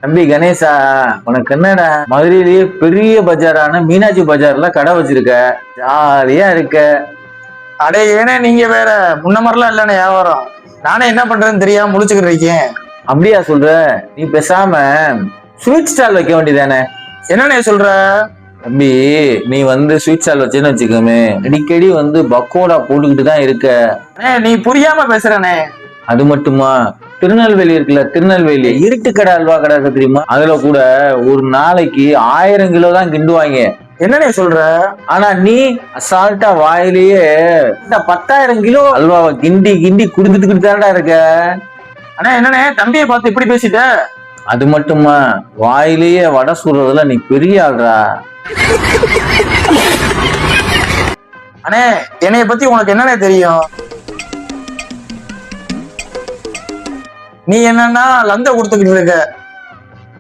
தம்பி கணேசா, உனக்கு என்னடா மதுரையிலேயே பெரிய பஜாரான மீனாட்சி பஜார்ல கடை வச்சிருக்க, ஜாலியா இருக்க. அடே ஏனே நீங்க வேற முன்ன மாதிரிலாம் இல்லைண்ணே வியாபாரம். நானே என்ன பண்றேன்னு தெரியாம முழிச்சுக்கிட்டு இருக்கேன். அப்படியா சொல்ற? நீ பேசாம ஸ்வீட் ஸ்டால் வைக்க வேண்டியதானே? என்னண்ணே சொல்ற? தம்பி, நீ ஸ்வீட் ஸ்டால் வச்சேன்னு வச்சுக்கோமே, அடிக்கடி பக்கோடா போட்டுக்கிட்டு தான் இருக்க. நீ புரியாம பேசுறனே. அது மட்டுமா, திருநெல்வேலி இருக்குல்ல, திருநெல்வேலி இருட்டு கடை அல்வா கடை இருக்கு தெரியுமா? அதுல கூட ஒரு நாளைக்கு 1000 கிலோ தான் கிண்டுவாங்க. என்னண்ணே சொல்ற? ஆனா நீ அசால்ட்டா வாயிலேயே இந்த 10,000 கிலோ அல்வாவை கிண்டி கிண்டி குடுத்துட்டு தானடா இருக்க. ஆனா என்னண்ணே தம்பியை பார்த்து இப்படி பேசிட்ட? அது மட்டுமா, வாயிலேயே வடை சுடுறதுல நீ பெரிய ஆள்றா. அண்ணே என்னைய பத்தி உனக்கு என்னண்ணே தெரியும்? நீ என்னன்னா லந்த கொடுத்துக்கிட்டு இருக்க.